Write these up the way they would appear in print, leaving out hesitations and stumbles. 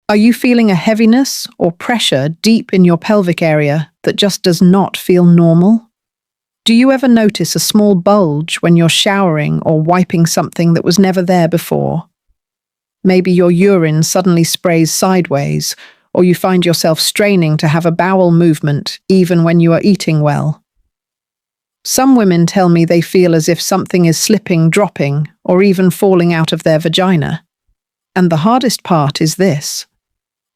Are you feeling a heaviness or pressure deep in your pelvic area that just does not feel normal? Do you ever notice a small bulge when you're showering or wiping something that was never there before? Maybe your urine suddenly sprays sideways, or you find yourself straining to have a bowel movement even when you are eating well. Some women tell me they feel as if something is slipping, dropping, or even falling out of their vagina. And the hardest part is this.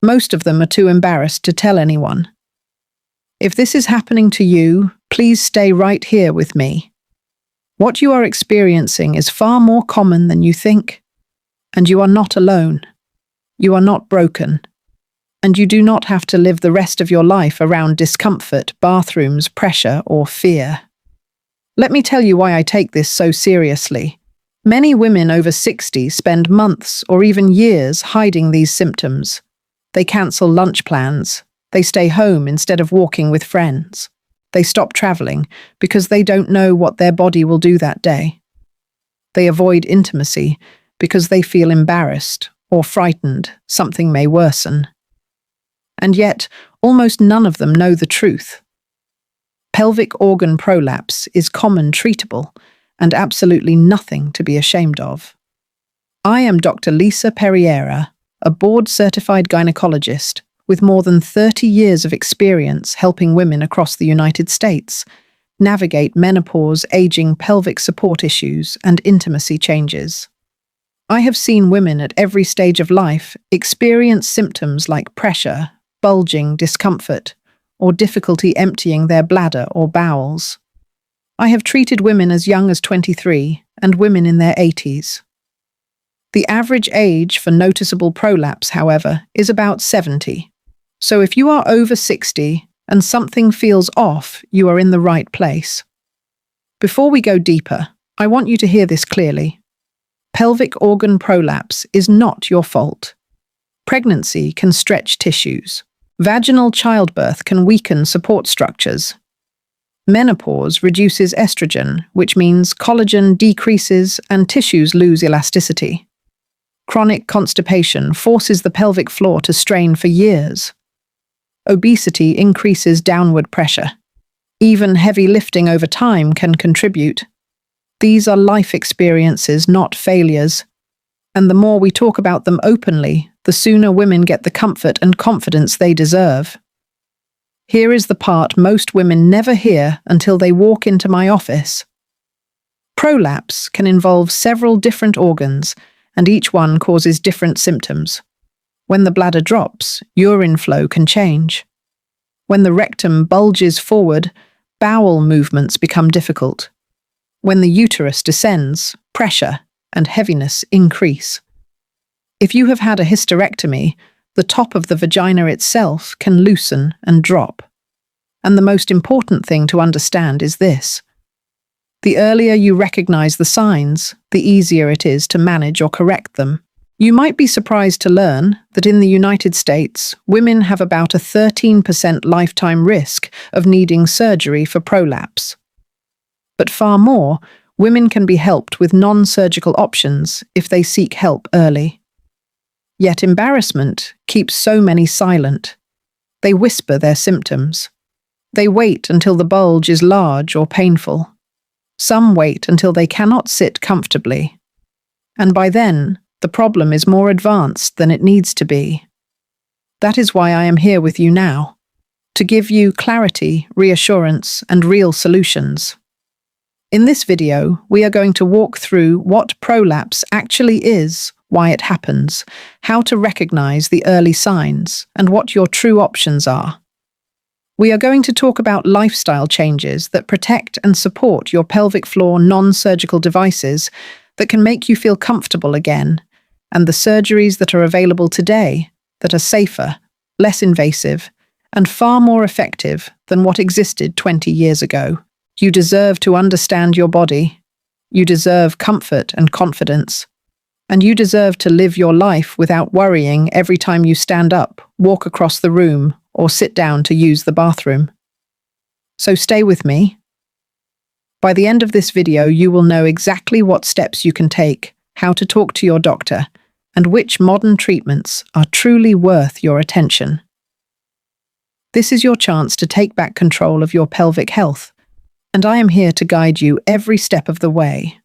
Most of them are too embarrassed to tell anyone. If this is happening to you, please stay right here with me. What you are experiencing is far more common than you think. And you are not alone. You are not broken. And you do not have to live the rest of your life around discomfort, bathrooms, pressure, or fear. Let me tell you why I take this so seriously. Many women over 60 spend months or even years hiding these symptoms. They cancel lunch plans. They stay home instead of walking with friends. They stop traveling because they don't know what their body will do that day. They avoid intimacy because they feel embarrassed or frightened something may worsen. And yet, almost none of them know the truth. Pelvic organ prolapse is common, treatable, and absolutely nothing to be ashamed of. I am Dr. Lisa Perriera, a board-certified gynecologist with more than 30 years of experience helping women across the United States navigate menopause, aging, pelvic support issues, and intimacy changes. I have seen women at every stage of life experience symptoms like pressure, bulging, discomfort, or difficulty emptying their bladder or bowels. I have treated women as young as 23 and women in their 80s. The average age for noticeable prolapse, however, is about 70. So if you are over 60 and something feels off, you are in the right place. Before we go deeper, I want you to hear this clearly. Pelvic organ prolapse is not your fault. Pregnancy can stretch tissues. Vaginal childbirth can weaken support structures. Menopause reduces estrogen, which means collagen decreases and tissues lose elasticity. Chronic constipation forces the pelvic floor to strain for years. Obesity increases downward pressure. Even heavy lifting over time can contribute. These are life experiences, not failures. And the more we talk about them openly, the sooner women get the comfort and confidence they deserve. Here is the part most women never hear until they walk into my office. Prolapse can involve several different organs, and each one causes different symptoms. When the bladder drops, urine flow can change. When the rectum bulges forward, bowel movements become difficult. When the uterus descends, pressure and heaviness increase. If you have had a hysterectomy, the top of the vagina itself can loosen and drop. And the most important thing to understand is this. The earlier you recognize the signs, the easier it is to manage or correct them. You might be surprised to learn that in the United States, women have about a 13% lifetime risk of needing surgery for prolapse. But far more, women can be helped with non-surgical options if they seek help early. Yet embarrassment keeps so many silent. They whisper their symptoms. They wait until the bulge is large or painful. Some wait until they cannot sit comfortably. And by then, the problem is more advanced than it needs to be. That is why I am here with you now, to give you clarity, reassurance, and real solutions. In this video, we are going to walk through what prolapse actually is, why it happens, how to recognize the early signs, and what your true options are. We are going to talk about lifestyle changes that protect and support your pelvic floor non-surgical devices that can make you feel comfortable again, and the surgeries that are available today that are safer, less invasive, and far more effective than what existed 20 years ago. You deserve to understand your body. You deserve comfort and confidence. And you deserve to live your life without worrying every time you stand up, walk across the room, or sit down to use the bathroom. So stay with me. By the end of this video, you will know exactly what steps you can take, how to talk to your doctor, and which modern treatments are truly worth your attention. This is your chance to take back control of your pelvic health, and I am here to guide you every step of the way.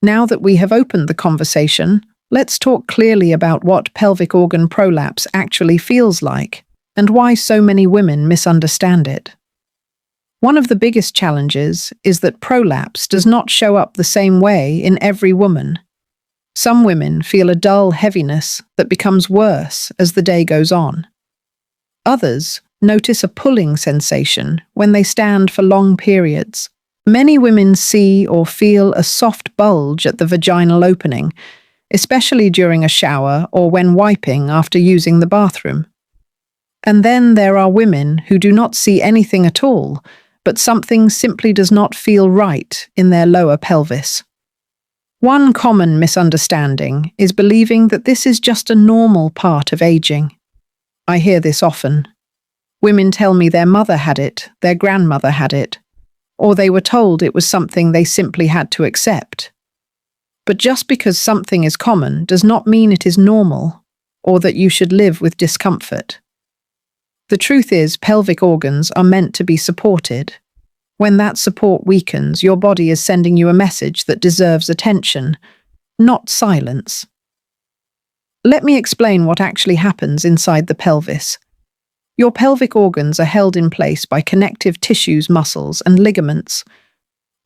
Now that we have opened the conversation, let's talk clearly about what pelvic organ prolapse actually feels like and why so many women misunderstand it. One of the biggest challenges is that prolapse does not show up the same way in every woman. Some women feel a dull heaviness that becomes worse as the day goes on. Others notice a pulling sensation when they stand for long periods. Many women see or feel a soft bulge at the vaginal opening, especially during a shower or when wiping after using the bathroom. And then there are women who do not see anything at all, but something simply does not feel right in their lower pelvis. One common misunderstanding is believing that this is just a normal part of aging. I hear this often. Women tell me their mother had it, their grandmother had it, or they were told it was something they simply had to accept. But just because something is common does not mean it is normal, or that you should live with discomfort. The truth is, pelvic organs are meant to be supported. When that support weakens, your body is sending you a message that deserves attention, not silence. Let me explain what actually happens inside the pelvis. Your pelvic organs are held in place by connective tissues, muscles, and ligaments.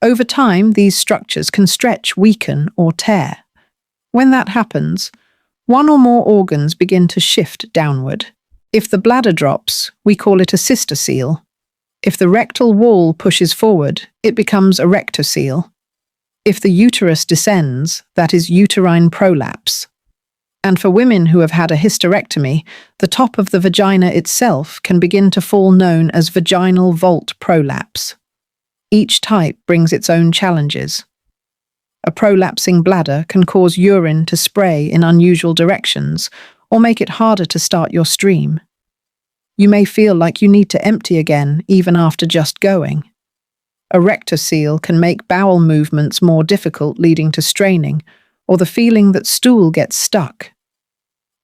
Over time, these structures can stretch, weaken, or tear. When that happens, one or more organs begin to shift downward. If the bladder drops, we call it a cystocele. If the rectal wall pushes forward, it becomes a rectocele. If the uterus descends, that is uterine prolapse. And for women who have had a hysterectomy, the top of the vagina itself can begin to fall, known as vaginal vault prolapse. Each type brings its own challenges. A prolapsing bladder can cause urine to spray in unusual directions or make it harder to start your stream. You may feel like you need to empty again even after just going. A rectocele can make bowel movements more difficult, leading to straining, or the feeling that stool gets stuck.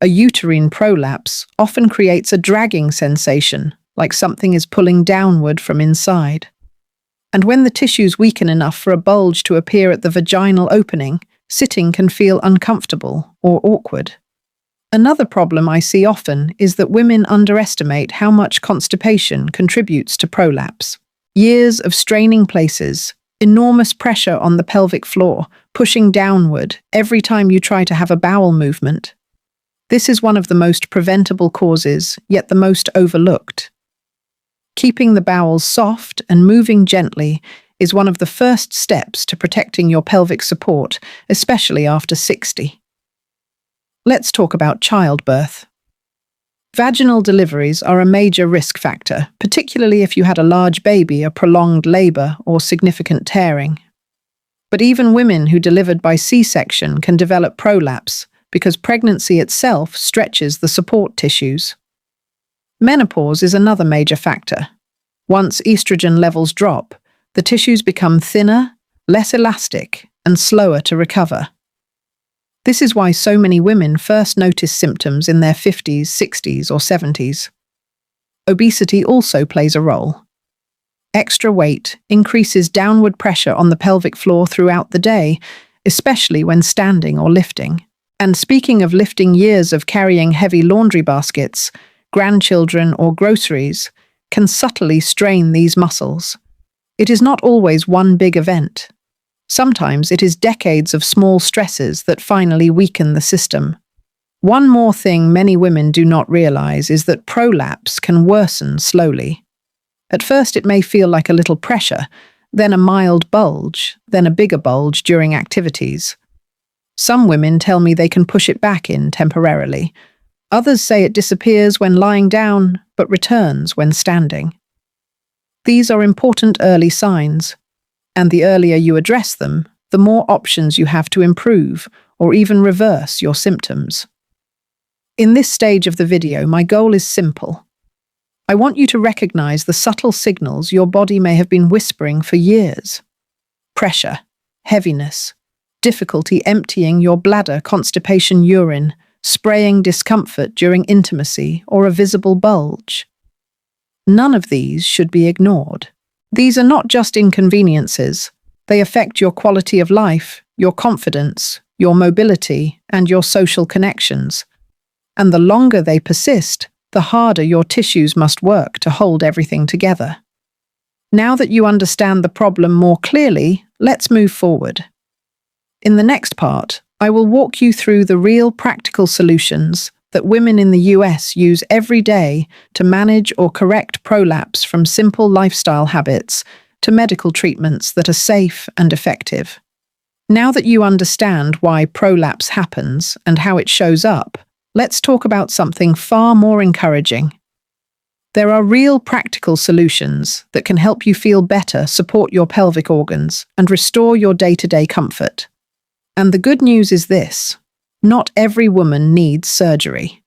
A uterine prolapse often creates a dragging sensation, like something is pulling downward from inside. And when the tissues weaken enough for a bulge to appear at the vaginal opening, sitting can feel uncomfortable or awkward. Another problem I see often is that women underestimate how much constipation contributes to prolapse. Years of straining places, enormous pressure on the pelvic floor, pushing downward every time you try to have a bowel movement. This is one of the most preventable causes, yet the most overlooked. Keeping the bowels soft and moving gently is one of the first steps to protecting your pelvic support, especially after 60. Let's talk about childbirth. Vaginal deliveries are a major risk factor, particularly if you had a large baby, a prolonged labor, or significant tearing. But even women who delivered by C-section can develop prolapse because pregnancy itself stretches the support tissues. Menopause is another major factor. Once estrogen levels drop, the tissues become thinner, less elastic, and slower to recover. This is why so many women first notice symptoms in their 50s, 60s, or 70s. Obesity also plays a role. Extra weight increases downward pressure on the pelvic floor throughout the day, especially when standing or lifting. And speaking of lifting, years of carrying heavy laundry baskets, grandchildren, or groceries can subtly strain these muscles. It is not always one big event. Sometimes it is decades of small stresses that finally weaken the system. One more thing many women do not realize is that prolapse can worsen slowly. At first it may feel like a little pressure, then a mild bulge, then a bigger bulge during activities. Some women tell me they can push it back in temporarily. Others say it disappears when lying down, but returns when standing. These are important early signs, and the earlier you address them, the more options you have to improve or even reverse your symptoms. In this stage of the video, my goal is simple. I want you to recognize the subtle signals your body may have been whispering for years. Pressure, heaviness, difficulty emptying your bladder, constipation, urine, spraying discomfort during intimacy, or a visible bulge. None of these should be ignored. These are not just inconveniences. They affect your quality of life, your confidence, your mobility, and your social connections. And the longer they persist, the harder your tissues must work to hold everything together. Now that you understand the problem more clearly, let's move forward. In the next part, I will walk you through the real practical solutions that women in the US use every day to manage or correct prolapse, from simple lifestyle habits to medical treatments that are safe and effective. Now that you understand why prolapse happens and how it shows up, let's talk about something far more encouraging. There are real practical solutions that can help you feel better, support your pelvic organs, and restore your day-to-day comfort. And the good news is this: not every woman needs surgery.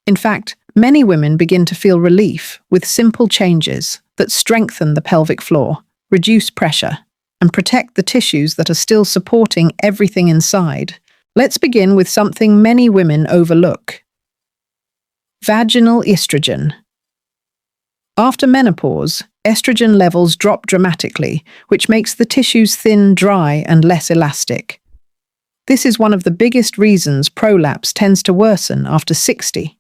In fact, many women begin to feel relief with simple changes that strengthen the pelvic floor, reduce pressure, and protect the tissues that are still supporting everything inside. Let's begin with something many women overlook: vaginal estrogen. After menopause, estrogen levels drop dramatically, which makes the tissues thin, dry, and less elastic. This is one of the biggest reasons prolapse tends to worsen after 60.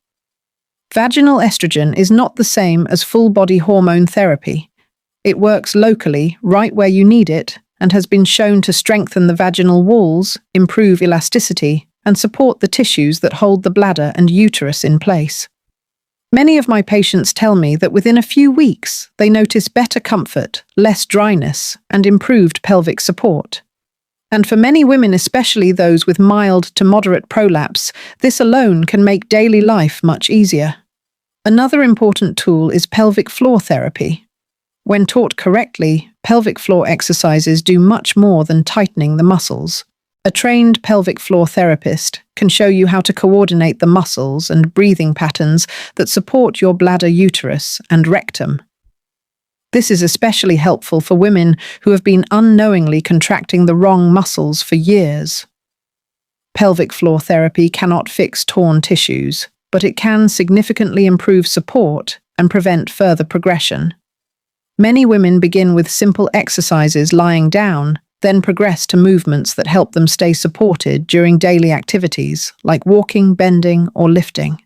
Vaginal estrogen is not the same as full-body hormone therapy. It works locally, right where you need it, and has been shown to strengthen the vaginal walls, improve elasticity, and support the tissues that hold the bladder and uterus in place. Many of my patients tell me that within a few weeks, they notice better comfort, less dryness, and improved pelvic support. And for many women, especially those with mild to moderate prolapse, this alone can make daily life much easier. Another important tool is pelvic floor therapy. When taught correctly, pelvic floor exercises do much more than tightening the muscles. A trained pelvic floor therapist can show you how to coordinate the muscles and breathing patterns that support your bladder, uterus, and rectum. This is especially helpful for women who have been unknowingly contracting the wrong muscles for years. Pelvic floor therapy cannot fix torn tissues, but it can significantly improve support and prevent further progression. Many women begin with simple exercises lying down, then progress to movements that help them stay supported during daily activities like walking, bending, or lifting.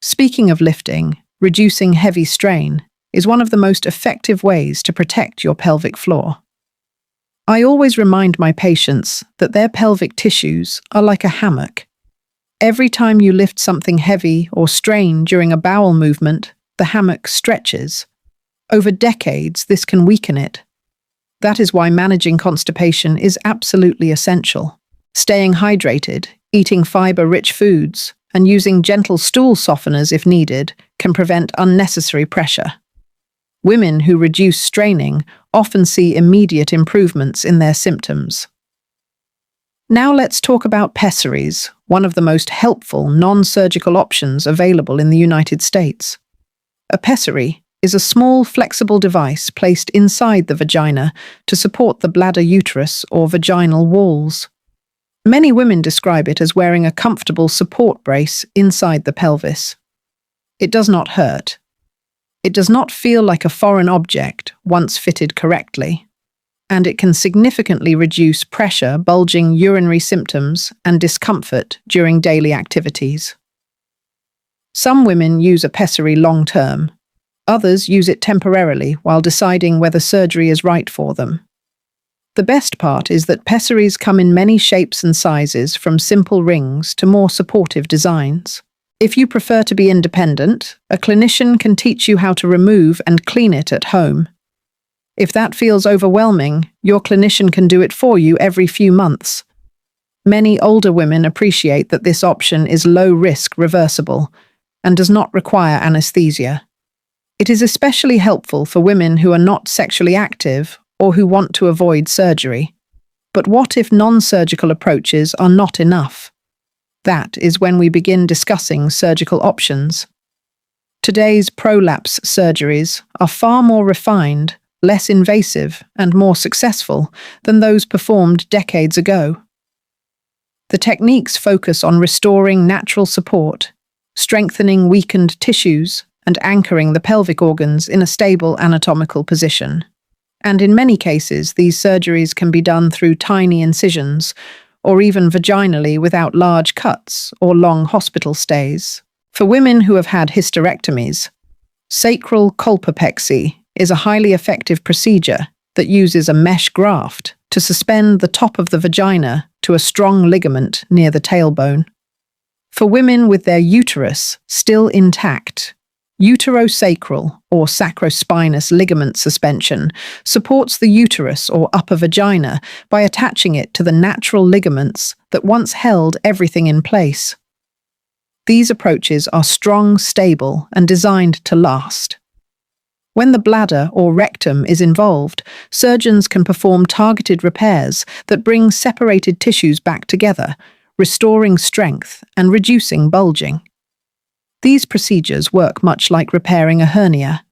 Speaking of lifting, reducing heavy strain is one of the most effective ways to protect your pelvic floor. I always remind my patients that their pelvic tissues are like a hammock. Every time you lift something heavy or strain during a bowel movement, the hammock stretches. Over decades, this can weaken it. That is why managing constipation is absolutely essential. Staying hydrated, eating fiber-rich foods, and using gentle stool softeners if needed can prevent unnecessary pressure. Women who reduce straining often see immediate improvements in their symptoms. Now let's talk about pessaries, one of the most helpful non-surgical options available in the United States. A pessary is a small, flexible device placed inside the vagina to support the bladder, uterus, or vaginal walls. Many women describe it as wearing a comfortable support brace inside the pelvis. It does not hurt. It does not feel like a foreign object once fitted correctly, and it can significantly reduce pressure, bulging, urinary symptoms, and discomfort during daily activities. Some women use a pessary long-term. Others use it temporarily while deciding whether surgery is right for them. The best part is that pessaries come in many shapes and sizes, from simple rings to more supportive designs. If you prefer to be independent, a clinician can teach you how to remove and clean it at home. If that feels overwhelming, your clinician can do it for you every few months. Many older women appreciate that this option is low-risk, reversible, and does not require anesthesia. It is especially helpful for women who are not sexually active or who want to avoid surgery. But what if non-surgical approaches are not enough? That is when we begin discussing surgical options. Today's prolapse surgeries are far more refined, less invasive, and more successful than those performed decades ago. The techniques focus on restoring natural support, strengthening weakened tissues, and anchoring the pelvic organs in a stable anatomical position. And in many cases, these surgeries can be done through tiny incisions, or even vaginally without large cuts or long hospital stays. For women who have had hysterectomies, sacral colpopexy is a highly effective procedure that uses a mesh graft to suspend the top of the vagina to a strong ligament near the tailbone. For women with their uterus still intact, uterosacral or sacrospinous ligament suspension supports the uterus or upper vagina by attaching it to the natural ligaments that once held everything in place. These approaches are strong, stable, and designed to last. When the bladder or rectum is involved, surgeons can perform targeted repairs that bring separated tissues back together, restoring strength and reducing bulging. These procedures work much like repairing a hernia.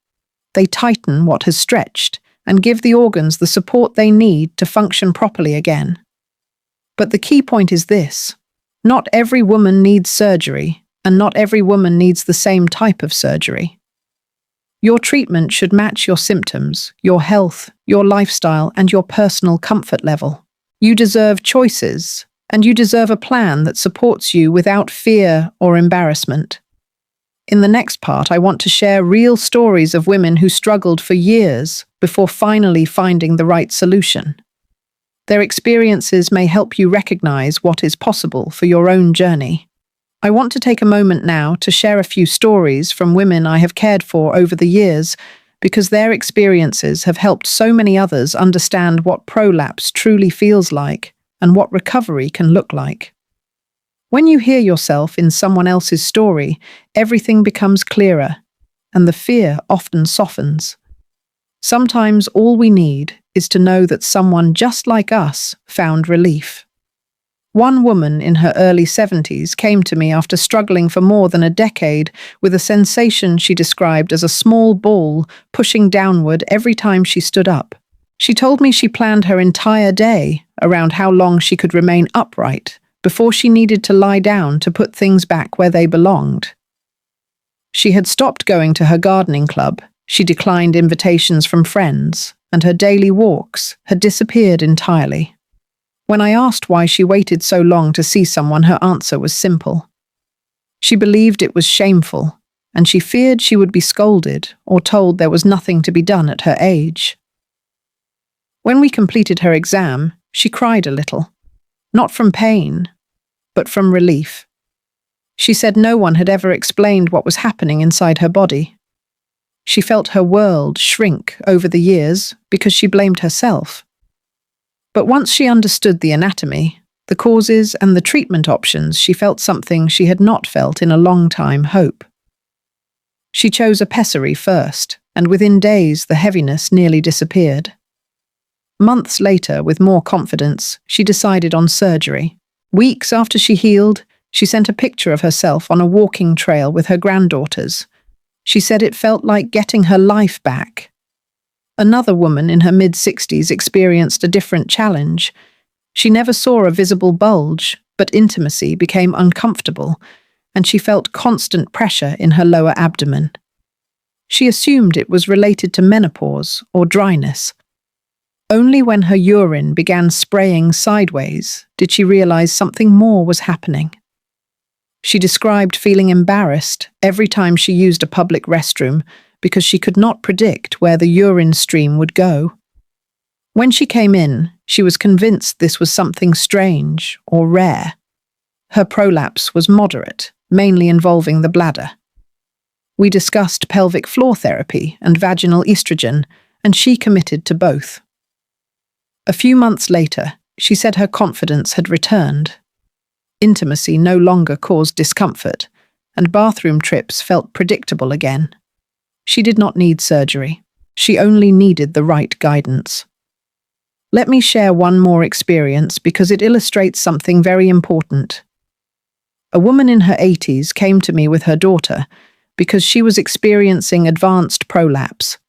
They tighten what has stretched and give the organs the support they need to function properly again. But the key point is this: not every woman needs surgery, and not every woman needs the same type of surgery. Your treatment should match your symptoms, your health, your lifestyle, and your personal comfort level. You deserve choices, and you deserve a plan that supports you without fear or embarrassment. In the next part, I want to share real stories of women who struggled for years before finally finding the right solution. Their experiences may help you recognize what is possible for your own journey. I want to take a moment now to share a few stories from women I have cared for over the years, because their experiences have helped so many others understand what prolapse truly feels like and what recovery can look like. When you hear yourself in someone else's story, everything becomes clearer, and the fear often softens. Sometimes all we need is to know that someone just like us found relief. One woman in her early 70s came to me after struggling for more than a decade with a sensation she described as a small ball pushing downward every time she stood up. She told me she planned her entire day around how long she could remain upright before she needed to lie down to put things back where they belonged. She had stopped going to her gardening club, she declined invitations from friends, and her daily walks had disappeared entirely. When I asked why she waited so long to see someone, her answer was simple. She believed it was shameful, and she feared she would be scolded or told there was nothing to be done at her age. When we completed her exam, she cried a little, not from pain, but from relief. She said no one had ever explained what was happening inside her body. She felt her world shrink over the years because she blamed herself. But once she understood the anatomy, the causes and the treatment options, she felt something she had not felt in a long time: hope. She chose a pessary first, and within days the heaviness nearly disappeared. Months later, with more confidence, she decided on surgery. Weeks after she healed, she sent a picture of herself on a walking trail with her granddaughters. She said it felt like getting her life back. Another woman in her mid-60s experienced a different challenge. She never saw a visible bulge, but intimacy became uncomfortable, and she felt constant pressure in her lower abdomen. She assumed it was related to menopause or dryness. Only when her urine began spraying sideways did she realize something more was happening. She described feeling embarrassed every time she used a public restroom because she could not predict where the urine stream would go. When she came in, she was convinced this was something strange or rare. Her prolapse was moderate, mainly involving the bladder. We discussed pelvic floor therapy and vaginal estrogen, and she committed to both. A few months later, she said her confidence had returned. Intimacy no longer caused discomfort, and bathroom trips felt predictable again. She did not need surgery. She only needed the right guidance. Let me share one more experience because it illustrates something very important. A woman in her 80s came to me with her daughter because she was experiencing advanced prolapse.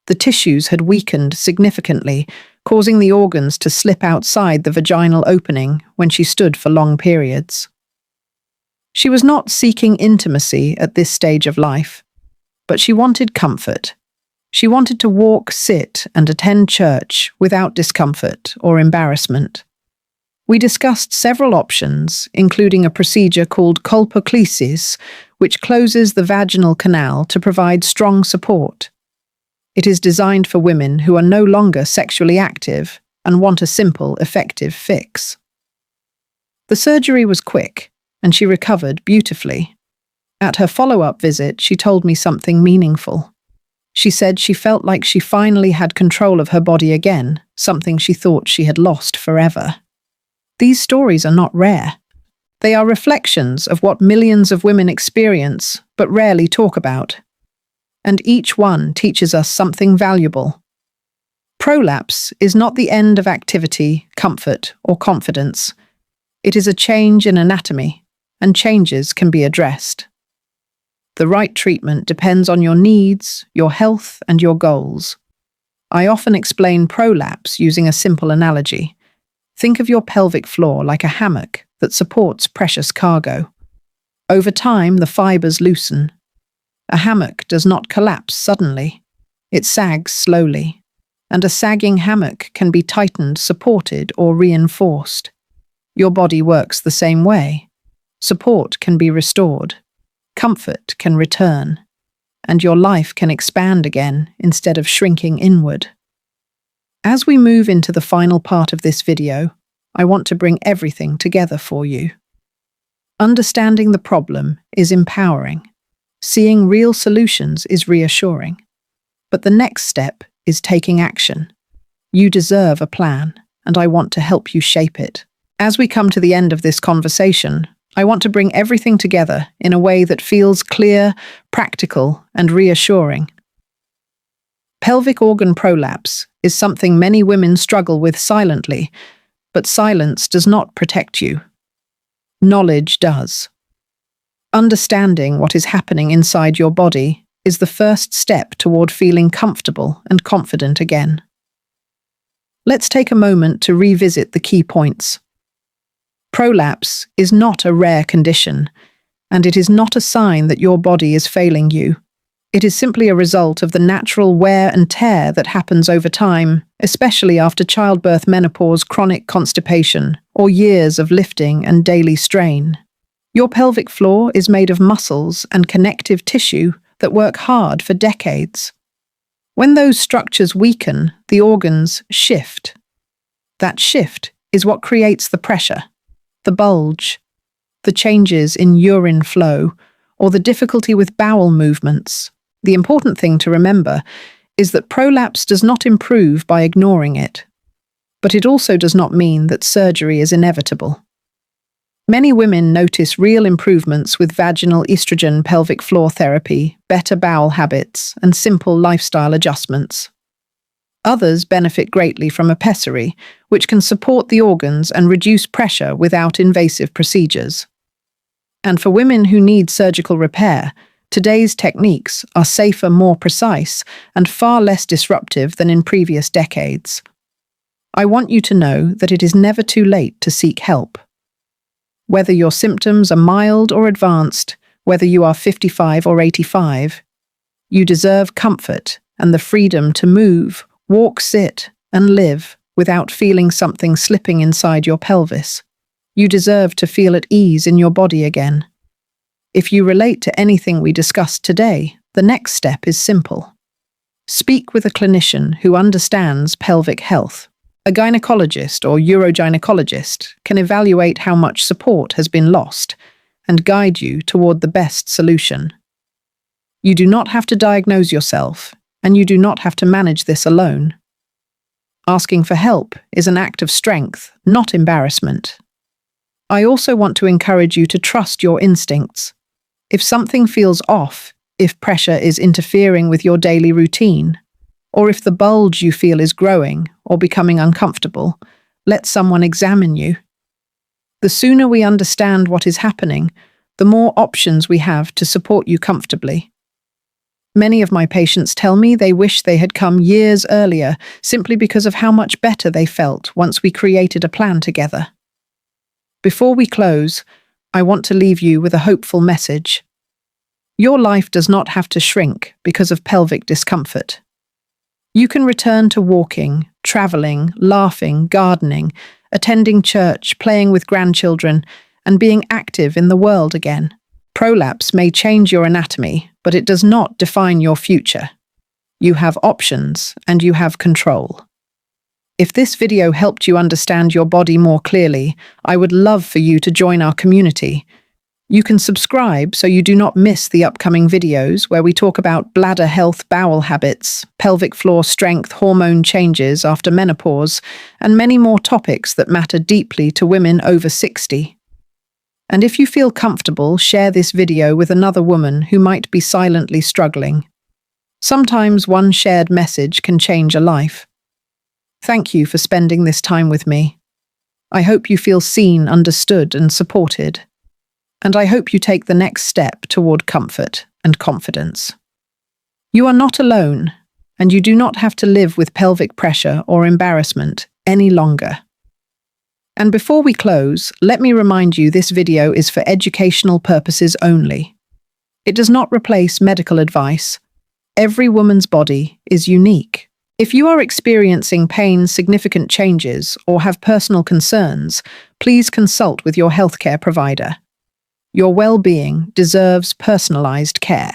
The tissues had weakened significantly, causing the organs to slip outside the vaginal opening when she stood for long periods. She was not seeking intimacy at this stage of life, but she wanted comfort. She wanted to walk, sit, and attend church without discomfort or embarrassment. We discussed several options, including a procedure called colpoclesis, which closes the vaginal canal to provide strong support. It is designed for women who are no longer sexually active and want a simple, effective fix. The surgery was quick, and she recovered beautifully. At her follow-up visit, she told me something meaningful. She said she felt like she finally had control of her body again, something she thought she had lost forever. These stories are not rare. They are reflections of what millions of women experience but rarely talk about. And each one teaches us something valuable. Prolapse is not the end of activity, comfort, or confidence. It is a change in anatomy, and changes can be addressed. The right treatment depends on your needs, your health, and your goals. I often explain prolapse using a simple analogy. Think of your pelvic floor like a hammock that supports precious cargo. Over time, the fibers loosen. A hammock does not collapse suddenly. It sags slowly. And a sagging hammock can be tightened, supported, or reinforced. Your body works the same way. Support can be restored. Comfort can return. And your life can expand again instead of shrinking inward. As we move into the final part of this video, I want to bring everything together for you. Understanding the problem is empowering. Seeing real solutions is reassuring. But the next step is taking action. You deserve a plan, and I want to help you shape it. As we come to the end of this conversation, I want to bring everything together in a way that feels clear, practical, and reassuring. Pelvic organ prolapse is something many women struggle with silently, but silence does not protect you. Knowledge does. Understanding what is happening inside your body is the first step toward feeling comfortable and confident again. Let's take a moment to revisit the key points. Prolapse is not a rare condition, and it is not a sign that your body is failing you. It is simply a result of the natural wear and tear that happens over time, especially after childbirth, menopause, chronic constipation, or years of lifting and daily strain. Your pelvic floor is made of muscles and connective tissue that work hard for decades. When those structures weaken, the organs shift. That shift is what creates the pressure, the bulge, the changes in urine flow, or the difficulty with bowel movements. The important thing to remember is that prolapse does not improve by ignoring it, but it also does not mean that surgery is inevitable. Many women notice real improvements with vaginal estrogen pelvic floor therapy, better bowel habits, and simple lifestyle adjustments. Others benefit greatly from a pessary, which can support the organs and reduce pressure without invasive procedures. And for women who need surgical repair, today's techniques are safer, more precise, and far less disruptive than in previous decades. I want you to know that it is never too late to seek help. Whether your symptoms are mild or advanced, whether you are 55 or 85, you deserve comfort and the freedom to move, walk, sit, and live without feeling something slipping inside your pelvis. You deserve to feel at ease in your body again. If you relate to anything we discussed today, the next step is simple. Speak with a clinician who understands pelvic health. A gynecologist or urogynecologist can evaluate how much support has been lost and guide you toward the best solution. You do not have to diagnose yourself, and you do not have to manage this alone. Asking for help is an act of strength, not embarrassment. I also want to encourage you to trust your instincts. If something feels off, if pressure is interfering with your daily routine, or if the bulge you feel is growing or becoming uncomfortable, let someone examine you. The sooner we understand what is happening, the more options we have to support you comfortably. Many of my patients tell me they wish they had come years earlier simply because of how much better they felt once we created a plan together. Before we close, I want to leave you with a hopeful message. Your life does not have to shrink because of pelvic discomfort. You can return to walking, traveling, laughing, gardening, attending church, playing with grandchildren, and being active in the world again. Prolapse may change your anatomy, but it does not define your future. You have options, and you have control. If this video helped you understand your body more clearly, I would love for you to join our community. You can subscribe so you do not miss the upcoming videos where we talk about bladder health, bowel habits, pelvic floor strength, hormone changes after menopause, and many more topics that matter deeply to women over 60. And if you feel comfortable, share this video with another woman who might be silently struggling. Sometimes one shared message can change a life. Thank you for spending this time with me. I hope you feel seen, understood, and supported. And I hope you take the next step toward comfort and confidence. You are not alone, and you do not have to live with pelvic pressure or embarrassment any longer. And before we close, let me remind you this video is for educational purposes only. It does not replace medical advice. Every woman's body is unique. If you are experiencing pain, significant changes, or have personal concerns, please consult with your healthcare provider. Your well-being deserves personalized care.